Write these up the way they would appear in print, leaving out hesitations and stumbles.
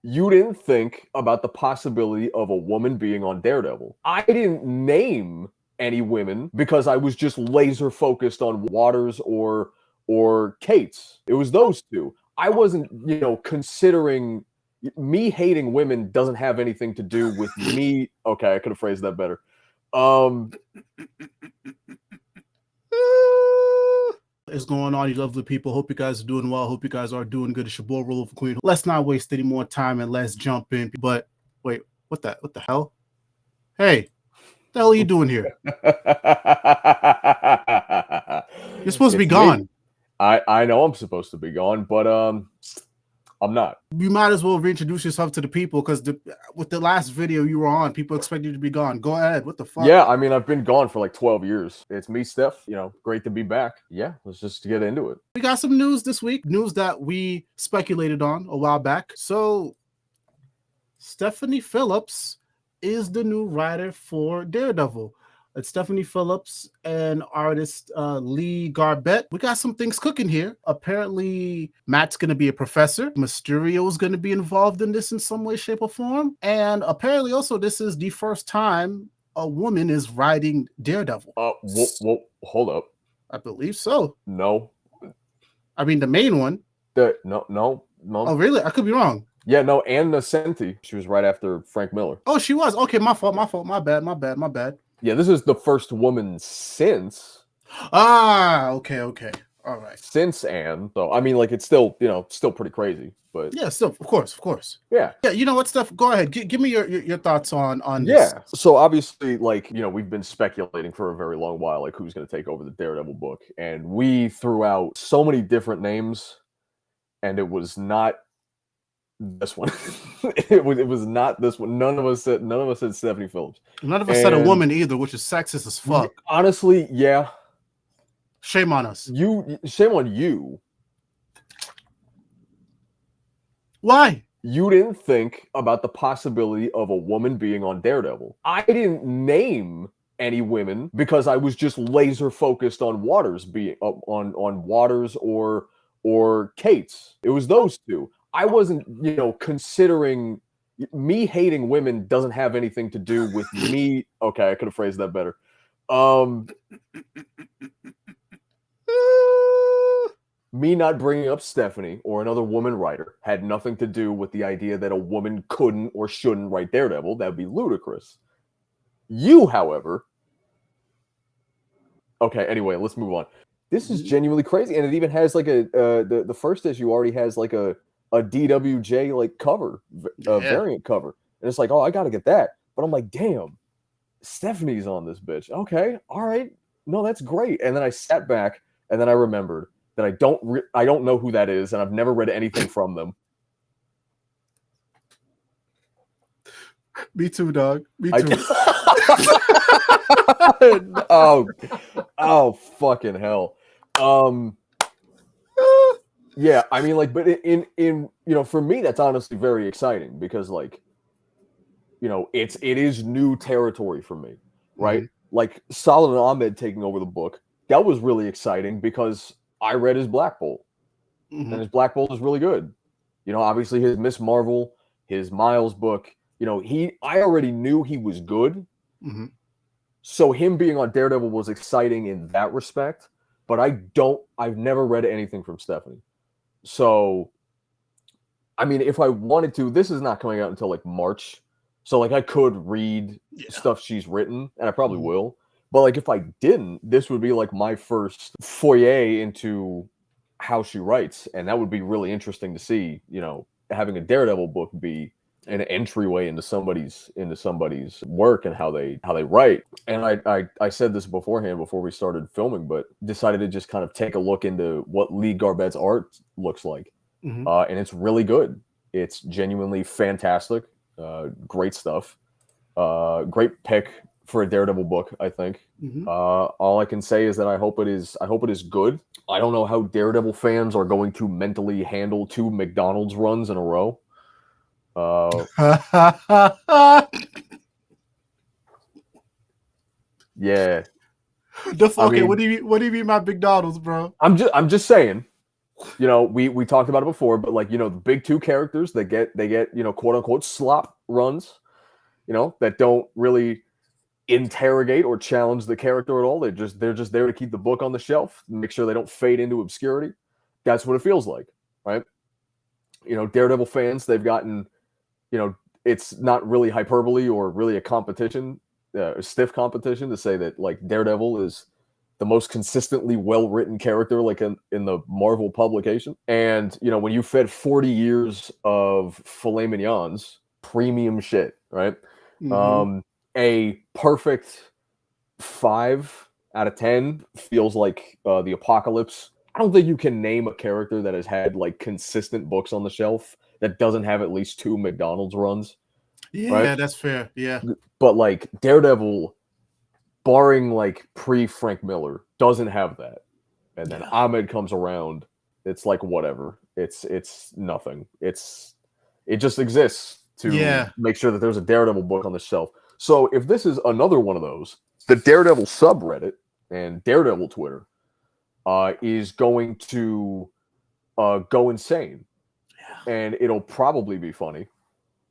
You didn't think about the possibility of a woman being on Daredevil. I didn't name any women because I was just laser focused on Waters or Cates. It was those two. I wasn't, considering me hating women doesn't have anything to do with me. Okay, I could have phrased that better. Is going on, you lovely people? Hope you guys are doing well. Hope you guys are doing good. It's your boy Roliver Queen. Let's not waste any more time and let's jump in. But wait, what the hell? Hey, what the hell are you doing here? You're supposed to be gone. I know I'm supposed to be gone, but I'm not. You might as well reintroduce yourself to the people because with the last video you were on, people expect you to be gone. Go ahead. What the fuck? Yeah, I mean, I've been gone for like 12 years. It's me, Steph. Great to be back. Yeah, let's just get into it. We got some news this week, news that we speculated on a while back. So, Stephanie Phillips is the new writer for Daredevil. It's Stephanie Phillips and artist Lee Garbett. We got some things cooking here. Apparently, Matt's going to be a professor. Mysterio is going to be involved in this in some way, shape, or form. And apparently, also, this is the first time a woman is writing Daredevil. Hold up. I believe so. No. I mean, the main one. No. Oh, really? I could be wrong. Yeah, no, Ann Nocenti. She was right after Frank Miller. Oh, she was. Okay, my fault. My bad. Yeah, this is the first woman since. Okay. All right. Since Anne. So, I mean, like, it's still, still pretty crazy. But yeah, still, of course. Yeah. Yeah, you know what, Steph? Go ahead. Give me your thoughts on this. Yeah. So, obviously, like, we've been speculating for a very long while, like, who's going to take over the Daredevil book. And we threw out so many different names, and it was not this one. it was not this one. None of us said Stephanie Phillips. None of us said a woman either, which is sexist as fuck. Honestly, yeah. Shame on us. Shame on you. Why? You didn't think about the possibility of a woman being on Daredevil. I didn't name any women because I was just laser focused on Waters being on Waters or Cates. It was those two. I wasn't, considering me hating women doesn't have anything to do with me. Okay, I could have phrased that better. Me not bringing up Stephanie or another woman writer had nothing to do with the idea that a woman couldn't or shouldn't write Daredevil. That would be ludicrous. You, however... Okay, anyway, let's move on. This is genuinely crazy, and it even has like the first issue already has like a DWJ like cover, variant cover, and it's like, oh, I got to get that. But I'm like, damn, Stephanie's on this bitch. Okay, all right, no, that's great. And then I sat back, and then I remembered that I don't know who that is, and I've never read anything from them. Me too, dog. Me too. Oh, fucking hell. Yeah, I mean, like, but in for me, that's honestly very exciting because, like, it is new territory for me, right? Mm-hmm. Like Solomon Ahmed taking over the book, that was really exciting because I read his Black Bolt, and his Black Bolt is really good. Obviously his Miss Marvel, his Miles book, I already knew he was good. Mm-hmm. So him being on Daredevil was exciting in that respect, but I've never read anything from Stephanie. So, I mean, if I wanted to, this is not coming out until like March. So like I could read stuff she's written, and I probably will. But like if I didn't, this would be like my first foyer into how she writes. And that would be really interesting to see, having a Daredevil book be an entryway into somebody's work and how they write. And I said this beforehand before we started filming, but decided to just kind of take a look into what Lee Garbett's art looks like. Mm-hmm. And it's really good. It's genuinely fantastic. Great stuff. Great pick for a Daredevil book, I think. Mm-hmm. All I can say is that I hope it is good. I don't know how Daredevil fans are going to mentally handle 2 McDonald's runs in a row. Yeah. Okay, I mean, what do you mean by McDonald's, bro? I'm just saying. You know, we talked about it before, but like, you know, the big two characters that they get, you know, quote unquote slop runs, you know, that don't really interrogate or challenge the character at all. They're just there to keep the book on the shelf, make sure they don't fade into obscurity. That's what it feels like, right? You know, Daredevil fans, they've gotten, you know, it's not really hyperbole or really a competition, a stiff competition to say that like Daredevil is the most consistently well-written character like in the Marvel publication. And, you know, when you fed 40 years of filet mignons, premium shit, right? A perfect 5 out of 10 feels like the apocalypse. I don't think you can name a character that has had like consistent books on the shelf that doesn't have at least 2 McDonald's runs. Yeah, right? that's fair. Yeah. But like Daredevil, barring like pre-Frank Miller, doesn't have that. And then Ahmed comes around, it's like whatever. It's nothing. It just exists to make sure that there's a Daredevil book on the shelf. So if this is another one of those, the Daredevil subreddit and Daredevil Twitter is going to go insane. And it'll probably be funny,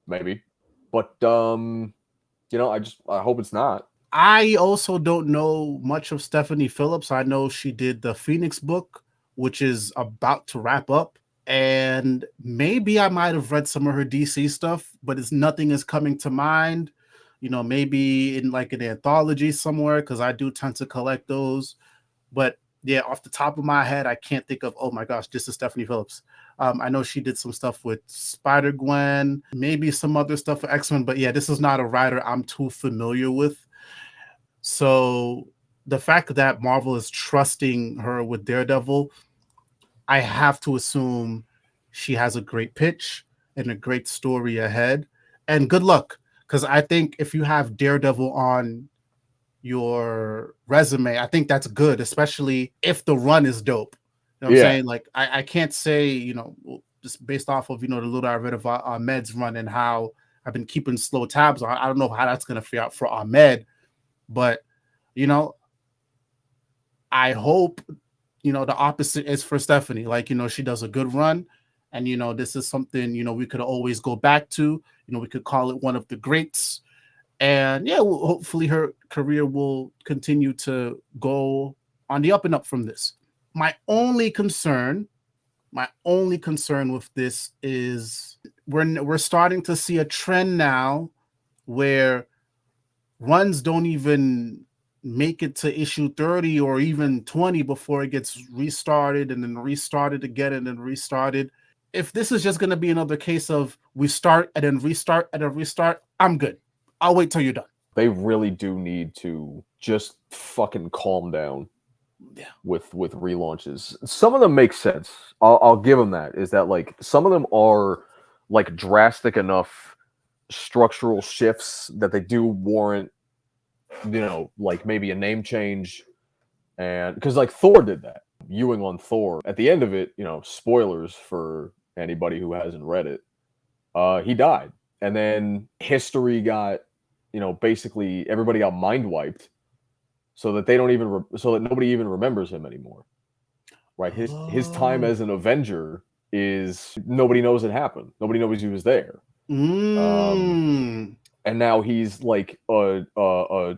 maybe. But you know, I hope it's not. I also don't know much of Stephanie Phillips. I know she did the Phoenix book, which is about to wrap up. And maybe I might have read some of her DC stuff, but nothing is coming to mind. You know, maybe in like an anthology somewhere, because I do tend to collect those. But yeah, off the top of my head, I can't think of, oh my gosh, this is Stephanie Phillips. I know she did some stuff with Spider-Gwen, maybe some other stuff for X-Men, but yeah, this is not a writer I'm too familiar with. So the fact that Marvel is trusting her with Daredevil, I have to assume she has a great pitch and a great story ahead. And good luck, because I think if you have Daredevil on your resume, I think that's good, especially if the run is dope. You know what I'm saying? Like, I can't say, you know, just based off of, you know, the little I read of Ahmed's run and how I've been keeping slow tabs on. I don't know how that's going to fare out for Ahmed, but, you know, I hope, you know, the opposite is for Stephanie. Like, you know, she does a good run. And, you know, this is something, you know, we could always go back to. You know, we could call it one of the greats. And yeah, well, hopefully her career will continue to go on the up and up from this. My only concern with this is we're starting to see a trend now where runs don't even make it to issue 30 or even 20 before it gets restarted and then restarted again and then restarted. If this is just going to be another case of we start and then restart and then restart, I'm good. I'll wait till you're done. They really do need to just fucking calm down with relaunches. Some of them make sense. I'll give them that. Is that like some of them are like drastic enough structural shifts that they do warrant, you know, like maybe a name change. And because like Thor did that. Ewing on Thor. At the end of it, you know, spoilers for anybody who hasn't read it, he died. And then history got, you know, basically everybody got mind wiped so that they don't even so that nobody even remembers him anymore. Right? His time as an Avenger is nobody knows it happened. Nobody knows he was there. And now he's like a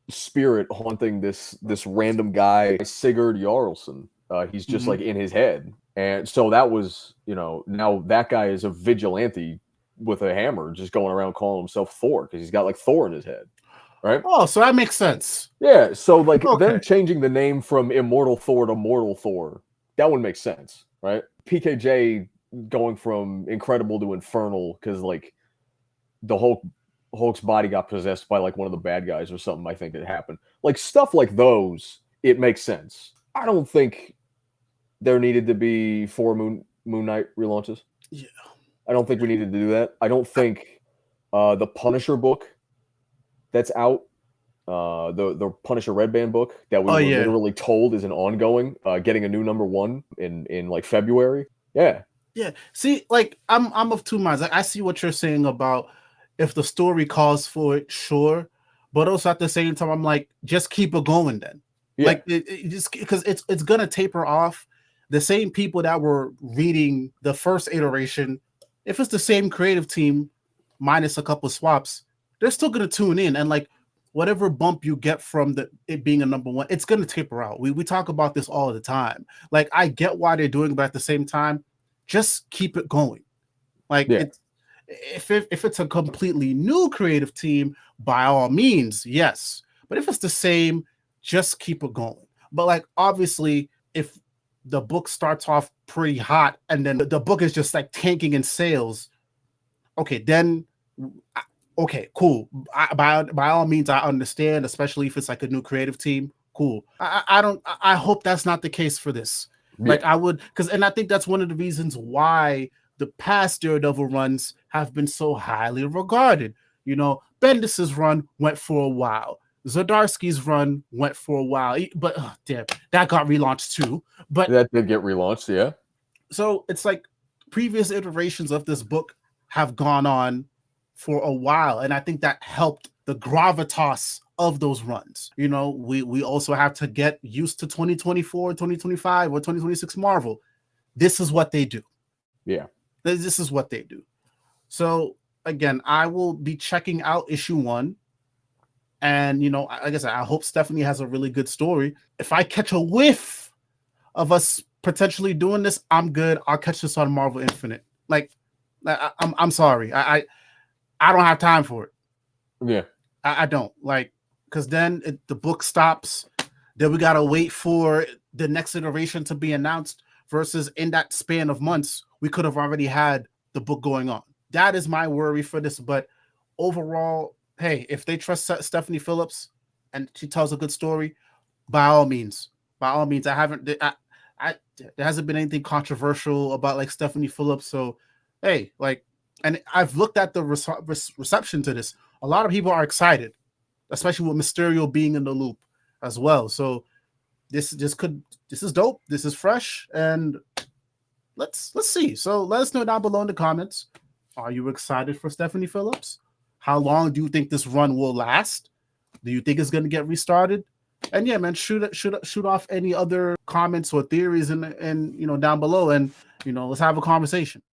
spirit haunting this random guy, Sigurd Jarlson. He's just like in his head. And so that was, you know, now that guy is a vigilante with a hammer just going around calling himself Thor because he's got like Thor in his head. Right? Oh, so that makes sense. Yeah, so like them changing the name from Immortal Thor to Mortal Thor, that would make sense, right? PKJ going from Incredible to Infernal because like the Hulk's body got possessed by like one of the bad guys or something. I think it happened. Like stuff like those, it makes sense. I don't think there needed to be 4 Moon Knight relaunches. Yeah, I don't think we needed to do that. I don't think the Punisher book that's out, the Punisher Red Band book that we were literally told is an ongoing, getting a new #1 in like February. Yeah. Yeah. See, like I'm of two minds. Like, I see what you're saying about if the story calls for it, sure. But also at the same time, I'm like, just keep it going then. Yeah. Like it just because it's gonna taper off. the same people that were reading the first iteration, if it's the same creative team minus a couple swaps, they're still going to tune in. And like whatever bump you get from it being a number one, it's going to taper out. We talk about this all the time. Like, I get why they're doing it, but at the same time, just keep it going. Like, if it's a completely new creative team, by all means, yes. But if it's the same, just keep it going. But like, obviously, if the book starts off pretty hot and then the book is just like tanking in sales, okay, then okay, cool. By all means, I understand, especially if it's like a new creative team. Cool. I hope that's not the case for this. Like, I would, and I think that's one of the reasons why the past Daredevil runs have been so highly regarded. You know, Bendis's run went for a while. Zdarsky's run went for a while, but damn, that got relaunched too. But that did get relaunched, yeah. So it's like previous iterations of this book have gone on for a while, and I think that helped the gravitas of those runs. You know, we also have to get used to 2024, 2025, or 2026 Marvel. This is what they do. Yeah. This is what they do. So again, I will be checking out issue 1. And, you know, like I said, I hope Stephanie has a really good story. If I catch a whiff of us potentially doing this, I'm good. I'll catch this on Marvel Infinite. Like, I'm sorry. I don't have time for it. Yeah. I don't. Like, because then the book stops. Then we got to wait for the next iteration to be announced versus in that span of months, we could have already had the book going on. That is my worry for this. But overall, hey, if they trust Stephanie Phillips and she tells a good story, by all means, there hasn't been anything controversial about like Stephanie Phillips. So, hey, like, and I've looked at the reception to this. A lot of people are excited, especially with Mysterio being in the loop as well. So this is dope. This is fresh, and let's see. So let us know down below in the comments. Are you excited for Stephanie Phillips? How long do you think this run will last? Do you think it's going to get restarted? And yeah, man, shoot off any other comments or theories and you know, down below, and you know, let's have a conversation.